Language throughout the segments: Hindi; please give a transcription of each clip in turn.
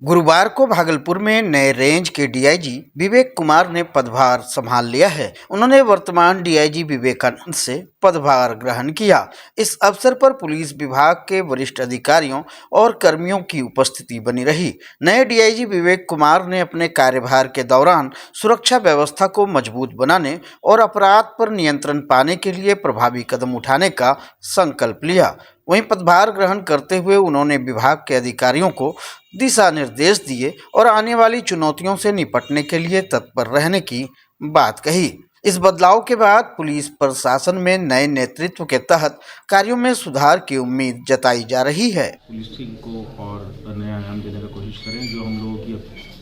गुरुवार को भागलपुर में नए रेंज के डीआईजी विवेक कुमार ने पदभार संभाल लिया है। उन्होंने वर्तमान डीआईजी विवेकानंद से पदभार ग्रहण किया। इस अवसर पर पुलिस विभाग के वरिष्ठ अधिकारियों और कर्मियों की उपस्थिति बनी रही। नए डीआईजी विवेक कुमार ने अपने कार्यभार के दौरान सुरक्षा व्यवस्था को मजबूत बनाने और अपराध पर नियंत्रण पाने के लिए प्रभावी कदम उठाने का संकल्प लिया। वहीं पदभार ग्रहण करते हुए उन्होंने विभाग के अधिकारियों को दिशा निर्देश दिए और आने वाली चुनौतियों से निपटने के लिए तत्पर रहने की बात कही। इस बदलाव के बाद पुलिस प्रशासन में नए नेतृत्व के तहत कार्यों में सुधार की उम्मीद जताई जा रही है। पुलिसिंग को और नया आयाम देने की कोशिश करें। जो हम लोगों की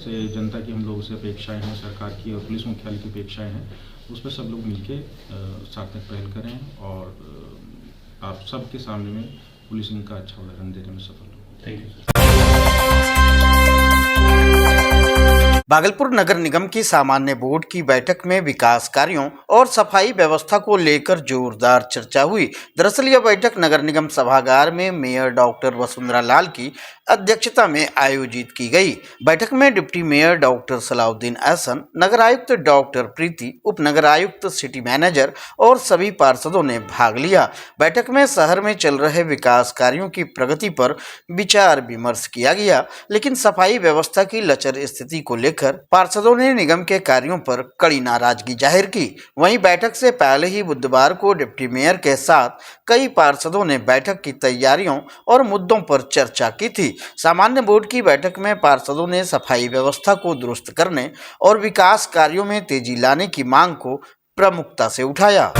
से जनता की हम लोगों से अपेक्षाएं हैं, सरकार की और पुलिस मुख्यालय की अपेक्षाएं हैं, उस पर सब लोग मिलके सार्थक पहल करें और आप सबके सामने में पुलिसिंग का अच्छा उदाहरण देने में सफल हो। Thank you. भागलपुर नगर निगम की सामान्य बोर्ड की बैठक में विकास कार्यों और सफाई व्यवस्था को लेकर जोरदार चर्चा हुई। दरअसल यह बैठक नगर निगम सभागार में मेयर डॉक्टर वसुंधरा लाल की अध्यक्षता में आयोजित की गई। बैठक में deputy mayor doctor Salauddin Ehsan, नगर आयुक्त डॉक्टर प्रीति, उप नगर आयुक्त, सिटी मैनेजर और सभी पार्षदों ने भाग लिया। बैठक में शहर में चल रहे विकास कार्यों की प्रगति पर विचार विमर्श किया गया, लेकिन सफाई व्यवस्था की लचर स्थिति को लेकर पार्षदों ने निगम के कार्यों पर कड़ी नाराजगी जाहिर की। वहीं बैठक से पहले ही बुधवार को डिप्टी मेयर के साथ कई पार्षदों ने बैठक की तैयारियों और मुद्दों पर चर्चा की थी। सामान्य बोर्ड की बैठक में पार्षदों ने सफाई व्यवस्था को दुरुस्त करने और विकास कार्यों में तेजी लाने की मांग को प्रमुखता से उठाया।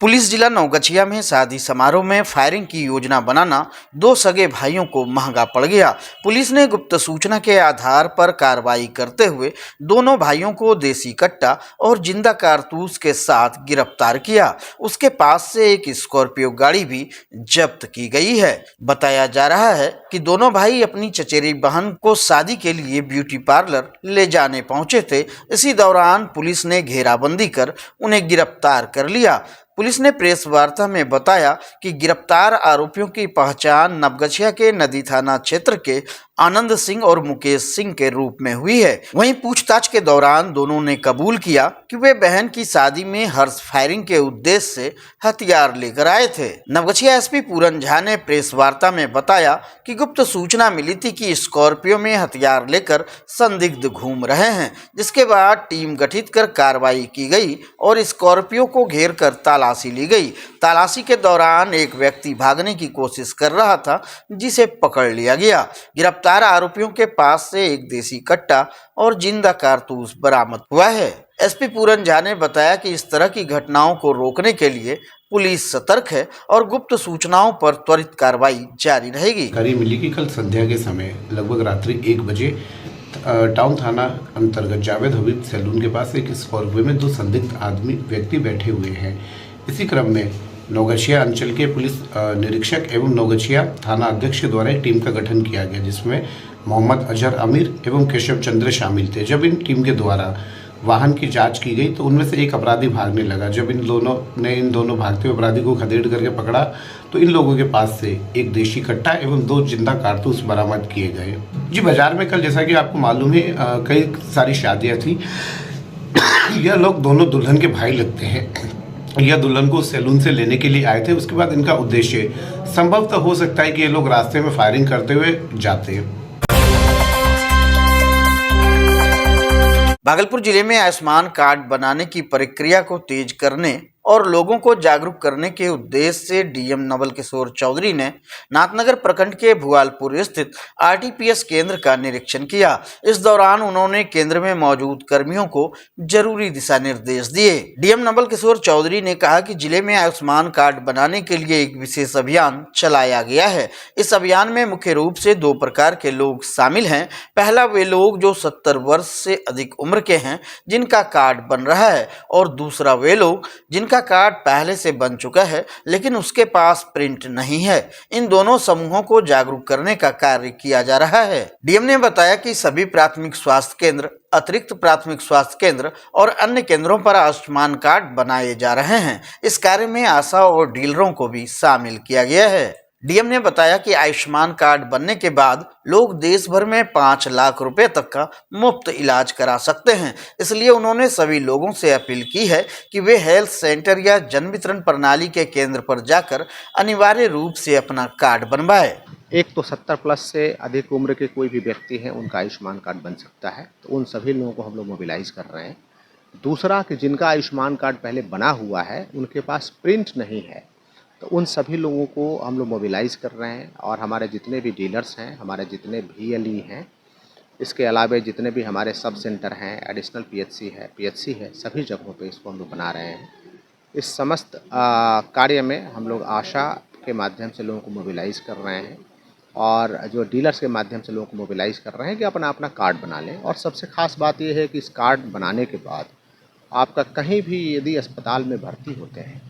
पुलिस जिला नवगछिया में शादी समारोह में फायरिंग की योजना बनाना दो सगे भाइयों को महंगा पड़ गया। पुलिस ने गुप्त सूचना के आधार पर कार्रवाई करते हुए दोनों भाइयों को देसी कट्टा और जिंदा कारतूस के साथ गिरफ्तार किया। उसके पास से एक स्कॉर्पियो गाड़ी भी जब्त की गई है। बताया जा रहा है कि दोनों भाई अपनी चचेरी बहन को शादी के लिए ब्यूटी पार्लर ले जाने पहुंचे थे। इसी दौरान पुलिस ने घेराबंदी कर उन्हें गिरफ्तार कर लिया। पुलिस ने प्रेस वार्ता में बताया कि गिरफ्तार आरोपियों की पहचान नवगछिया के नदी थाना क्षेत्र के आनंद सिंह और मुकेश सिंह के रूप में हुई है। वहीं पूछताछ के दौरान दोनों ने कबूल किया कि वे बहन की शादी में हर्ष फायरिंग के उद्देश्य से हथियार लेकर आए थे। नवगछिया एसपी पूरन झा ने प्रेस वार्ता में बताया कि गुप्त सूचना मिली थी कि स्कॉर्पियो में हथियार लेकर संदिग्ध घूम रहे हैं, जिसके बाद टीम गठित कर कार्रवाई की गई और स्कॉर्पियो को घेर कर तलाशी ली गई। तलाशी के दौरान एक व्यक्ति भागने की कोशिश कर रहा था, जिसे पकड़ लिया गया। गिरफ्तार आरोपियों के पास से एक देसी कट्टा और जिंदा कारतूस बरामद हुआ है। एसपी पूरन झा ने बताया कि इस तरह की घटनाओं को रोकने के लिए पुलिस सतर्क है और गुप्त सूचनाओं पर त्वरित कार्रवाई जारी रहेगी। जानकारी मिली कि कल संध्या के समय लगभग रात्रि 1 बजे टाउन थाना अंतर्गत जावेद हबीब सैलून के पास एक स्कॉर्पियो में दो संदिग्ध व्यक्ति बैठे हुए हैं। इसी क्रम में नवगछिया अंचल के पुलिस निरीक्षक एवं नवगछिया थाना अध्यक्ष के द्वारा एक टीम का गठन किया गया, जिसमें मोहम्मद अजहर अमीर एवं केशव चंद्र शामिल थे। जब इन टीम के द्वारा वाहन की जांच की गई तो उनमें से एक अपराधी भागने लगा। जब इन दोनों भागते हुए अपराधी को खदेड़ करके पकड़ा तो इन लोगों के पास से एक देशी कट्टा एवं 2 जिंदा कारतूस बरामद किए गए। जी, बाजार में कल जैसा कि आपको मालूम है कई सारी शादियाँ थी। यह लोग दोनों दुल्हन के भाई लगते हैं। यह दुल्हन को सैलून से लेने के लिए आए थे। उसके बाद इनका उद्देश्य संभवतः हो सकता है कि ये लोग रास्ते में फायरिंग करते हुए जाते हैं। भागलपुर जिले में आयुष्मान कार्ड बनाने की प्रक्रिया को तेज करने और लोगों को जागरूक करने के उद्देश्य से डीएम नवल किशोर चौधरी ने नाथनगर प्रखंड के भुआलपुर स्थित आरटीपीएस केंद्र का निरीक्षण किया। इस दौरान उन्होंने केंद्र में मौजूद कर्मियों को जरूरी दिशा निर्देश दिए। डीएम नवल किशोर चौधरी ने कहा कि जिले में आयुष्मान कार्ड बनाने के लिए एक विशेष अभियान चलाया गया है। इस अभियान में मुख्य रूप से 2 प्रकार के लोग शामिल हैं। पहला वे लोग जो 70 वर्ष से अधिक उम्र के हैं, जिनका कार्ड बन रहा है, और दूसरा वे लोग जिनका कार्ड पहले से बन चुका है लेकिन उसके पास प्रिंट नहीं है। इन दोनों समूहों को जागरूक करने का कार्य किया जा रहा है। डीएम ने बताया कि सभी प्राथमिक स्वास्थ्य केंद्र, अतिरिक्त प्राथमिक स्वास्थ्य केंद्र और अन्य केंद्रों पर आयुष्मान कार्ड बनाए जा रहे हैं। इस कार्य में आशा और डीलरों को भी शामिल किया गया है। डीएम ने बताया कि आयुष्मान कार्ड बनने के बाद लोग देश भर में 5 लाख रुपए तक का मुफ्त इलाज करा सकते हैं। इसलिए उन्होंने सभी लोगों से अपील की है कि वे हेल्थ सेंटर या जन वितरण प्रणाली के केंद्र पर जाकर अनिवार्य रूप से अपना कार्ड बनवाए। एक तो 70 प्लस से अधिक उम्र के कोई भी व्यक्ति हैं उनका आयुष्मान कार्ड बन सकता है, तो उन सभी लोगों को हम लोग मोबिलाइज कर रहे हैं। दूसरा कि जिनका आयुष्मान कार्ड पहले बना हुआ है उनके पास प्रिंट नहीं है, तो उन सभी लोगों को हम लोग मोबिलाइज कर रहे हैं। और हमारे जितने भी डीलर्स हैं, हमारे जितने VLE हैं, इसके अलावा जितने भी हमारे सब सेंटर हैं, एडिशनल PHC है, सभी जगहों पे इसको हम लोग बना रहे हैं। इस समस्त कार्य में हम लोग आशा के माध्यम से लोगों को मोबिलाइज कर रहे हैं और जो डीलर्स के माध्यम से लोगों को मोबिलाइज कर रहे हैं कि अपना अपना कार्ड बना लें। और सबसे ख़ास बात यह है कि इस कार्ड बनाने के बाद आपका कहीं भी यदि अस्पताल में भर्ती होते हैं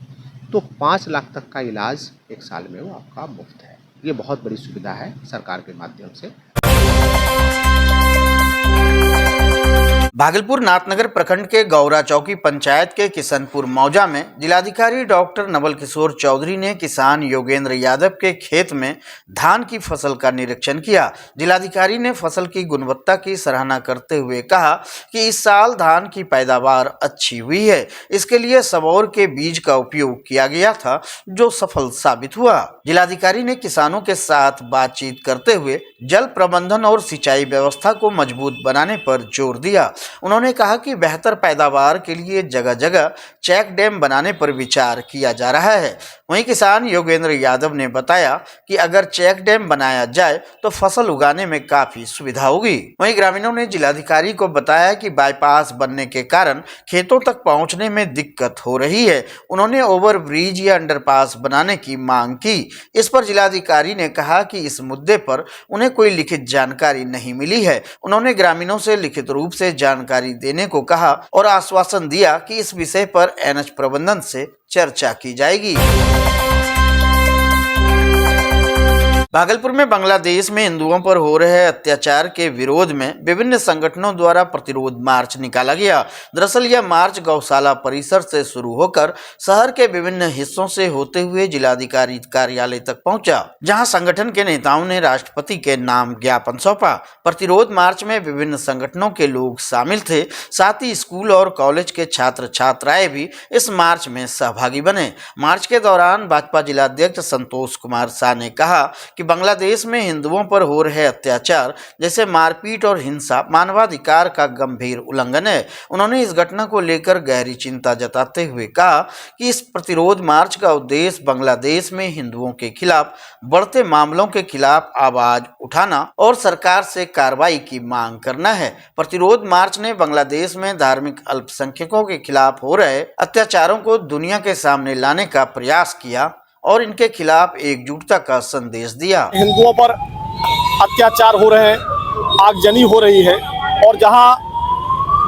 तो 5 लाख तक का इलाज एक साल में वो आपका मुफ्त है। ये बहुत बड़ी सुविधा है सरकार के माध्यम से। भागलपुर नाथनगर प्रखंड के गौरा चौकी पंचायत के किशनपुर मौजा में जिलाधिकारी डॉक्टर नवल किशोर चौधरी ने किसान योगेंद्र यादव के खेत में धान की फसल का निरीक्षण किया। जिलाधिकारी ने फसल की गुणवत्ता की सराहना करते हुए कहा कि इस साल धान की पैदावार अच्छी हुई है। इसके लिए सबौर के बीज का उपयोग किया गया था जो सफल साबित हुआ। जिलाधिकारी ने किसानों के साथ बातचीत करते हुए जल प्रबंधन और सिंचाई व्यवस्था को मजबूत बनाने पर जोर दिया। उन्होंने कहा कि बेहतर पैदावार के लिए जगह जगह चेक डैम बनाने पर विचार किया जा रहा है। वहीं किसान योगेंद्र यादव ने बताया कि अगर चेक डैम बनाया जाए तो फसल उगाने में काफी सुविधा होगी। वहीं ग्रामीणों ने जिलाधिकारी को बताया कि बाईपास बनने के कारण खेतों तक पहुंचने में दिक्कत हो रही है। उन्होंने ओवर ब्रिज या अंडरपास बनाने की मांग की। इस पर जिलाधिकारी ने कहा कि इस मुद्दे पर उन्हें कोई लिखित जानकारी नहीं मिली है। उन्होंने ग्रामीणों से लिखित रूप से जानकारी देने को कहा और आश्वासन दिया कि इस विषय पर NH प्रबंधन से चर्चा की जाएगी। भागलपुर में बांग्लादेश में हिंदुओं पर हो रहे अत्याचार के विरोध में विभिन्न संगठनों द्वारा प्रतिरोध मार्च निकाला गया। दरअसल यह मार्च गौशाला परिसर से शुरू होकर शहर के विभिन्न हिस्सों से होते हुए जिलाधिकारी कार्यालय तक पहुंचा, जहां संगठन के नेताओं ने राष्ट्रपति के नाम ज्ञापन सौंपा। प्रतिरोध मार्च में विभिन्न संगठनों के लोग शामिल थे, साथ ही स्कूल और कॉलेज के छात्र छात्राएं भी इस मार्च में सहभागी बने। मार्च के दौरान भाजपा जिलाध्यक्ष संतोष कुमार शाह ने कहा कि बांग्लादेश में हिंदुओं पर हो रहे अत्याचार जैसे मारपीट और हिंसा मानवाधिकार का गंभीर उल्लंघन है। उन्होंने इस घटना को लेकर गहरी चिंता जताते हुए कहा कि इस प्रतिरोध मार्च का उद्देश्य बांग्लादेश में हिंदुओं के खिलाफ बढ़ते मामलों के खिलाफ आवाज उठाना और सरकार से कार्रवाई की मांग करना है। प्रतिरोध मार्च ने बांग्लादेश में धार्मिक अल्पसंख्यकों के खिलाफ हो रहे अत्याचारों को दुनिया के सामने लाने का प्रयास किया और इनके खिलाफ एकजुटता का संदेश दिया। हिंदुओं पर अत्याचार हो रहे हैं, आगजनी हो रही है और जहां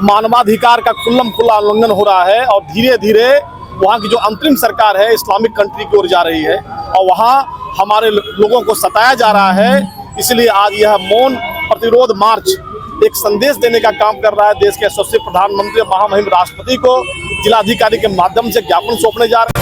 मानवाधिकार का खुल्ला उल्लंघन हो रहा है और धीरे धीरे वहां की जो अंतरिम सरकार है इस्लामिक कंट्री की ओर जा रही है और वहां हमारे लोगों को सताया जा रहा है। इसलिए आज यह मौन प्रतिरोध मार्च एक संदेश देने का काम कर रहा है। देश के यशस्वी प्रधानमंत्री महामहिम राष्ट्रपति को जिलाधिकारी के माध्यम से ज्ञापन सौंपने जा रहे हैं।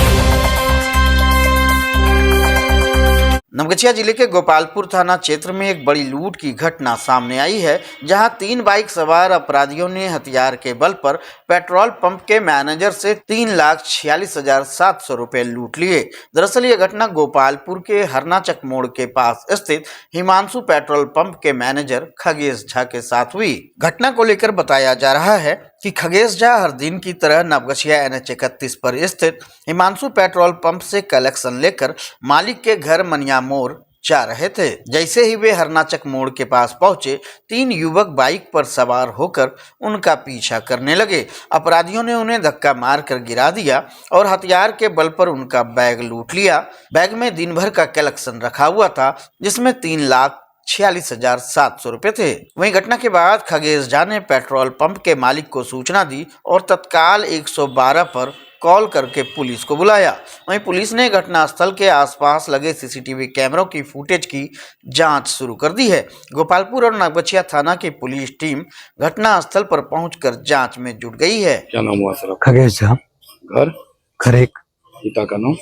नवगछिया जिले के गोपालपुर थाना क्षेत्र में एक बड़ी लूट की घटना सामने आई है, जहां 3 बाइक सवार अपराधियों ने हथियार के बल पर पेट्रोल पंप के मैनेजर से 3,46,700 रुपए लूट लिए। दरअसल यह घटना गोपालपुर के हरनाचक मोड़ के पास स्थित हिमांशु पेट्रोल पंप के मैनेजर खगेश झा के साथ हुई। घटना को लेकर बताया जा रहा है कि खगेश झा हर दिन की तरह नवगछिया NH 31 पर स्थित हिमांशु पेट्रोल पंप से कलेक्शन लेकर मालिक के घर मनिया मोड़ जा रहे थे। जैसे ही वे हरनाचक मोड़ के पास पहुंचे, 3 युवक बाइक पर सवार होकर उनका पीछा करने लगे। अपराधियों ने उन्हें धक्का मारकर गिरा दिया और हथियार के बल पर उनका बैग लूट लिया। बैग में दिन भर का कलेक्शन रखा हुआ था, जिसमें 3,46,700 रुपए थे। वहीं घटना के बाद खगेश झा ने पेट्रोल पंप के मालिक को सूचना दी और तत्काल 112 पर कॉल करके पुलिस को बुलाया। वहीं पुलिस ने घटनास्थल के आसपास लगे CCTV कैमरों की फुटेज की जांच शुरू कर दी है। गोपालपुर और नवगछिया थाना की पुलिस टीम घटनास्थल पर पहुंचकर जांच में जुट गई है। क्या नाम हुआ सर? खगेश झा। घर? खरेक। पिता का नाम?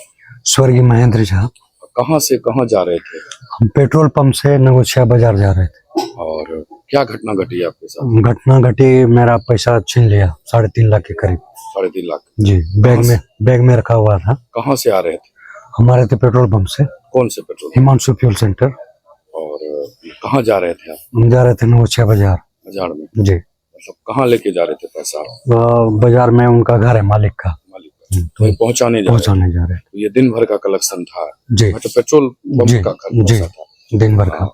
स्वर्गीय महेंद्र झा। कहाँ से कहाँ जा रहे थे हम पेट्रोल पंप से नगोछिया बाजार जा रहे थे। और क्या घटना घटी आपके साथ? घटना घटी, मेरा पैसा छीन लिया 3.5 लाख के करीब। 3.5 लाख जी, बैग में रखा हुआ था। कहाँ से आ रहे थे? हमारे थे पेट्रोल पंप से। कौन से पेट्रोल? Himanshu fuel centre. और कहाँ जा रहे थे आप? हम जा रहे थे नगोछिया बाजार। बाजार में? जी। मतलब कहाँ लेके जा रहे थे पैसा? बाजार में उनका घर है, मालिक का। तो पहुँचाने जा रहे थे। तो ये दिन भर का कलेक्शन था? जी। तो पेट्रोल पंप का जी, दिन भर का।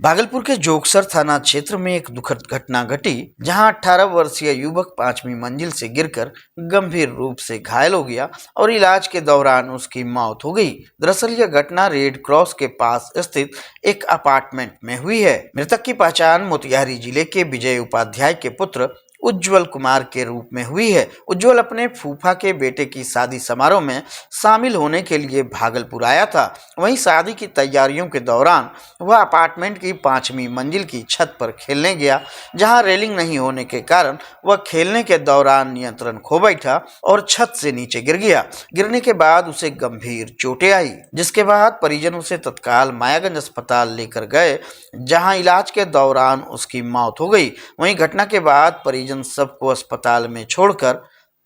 भागलपुर के जोगसर थाना क्षेत्र में एक दुखद घटना घटी, जहां 18 वर्षीय युवक 5वीं मंजिल से गिरकर गंभीर रूप से घायल हो गया और इलाज के दौरान उसकी मौत हो गई। दरअसल यह घटना रेड क्रॉस के पास स्थित एक अपार्टमेंट में हुई है। मृतक की पहचान मोतिहारी जिले के विजय उपाध्याय के पुत्र उज्जवल कुमार के रूप में हुई है। उज्जवल अपने फूफा के बेटे की शादी समारोह में शामिल होने के लिए भागलपुर आया था। वहीं शादी की तैयारियों के दौरान वह अपार्टमेंट की 5वीं मंजिल की छत पर खेलने गया, जहां रेलिंग नहीं होने के कारण वह खेलने के दौरान नियंत्रण खो बैठा और छत से नीचे गिर गया। गिरने के बाद उसे गंभीर चोटें आई, जिसके बाद परिजन उसे तत्काल मायागंज अस्पताल लेकर गए, जहां इलाज के दौरान उसकी मौत हो गई। वहीं घटना के बाद परिजन सबको अस्पताल में छोड़कर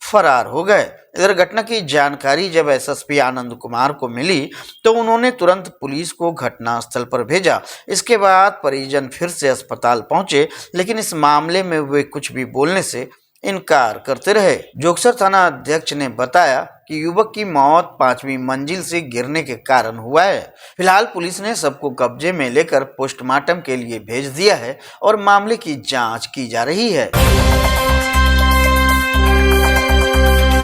फरार हो गए। इधर घटना की जानकारी जब एसएसपी आनंद कुमार को मिली तो उन्होंने तुरंत पुलिस को घटनास्थल पर भेजा। इसके बाद परिजन फिर से अस्पताल पहुंचे, लेकिन इस मामले में वे कुछ भी बोलने से इनकार करते रहे। जोगसर थाना अध्यक्ष ने बताया कि युवक की मौत 5वीं मंजिल से गिरने के कारण हुआ है। फिलहाल पुलिस ने सबको कब्जे में लेकर पोस्टमार्टम के लिए भेज दिया है और मामले की जांच की जा रही है।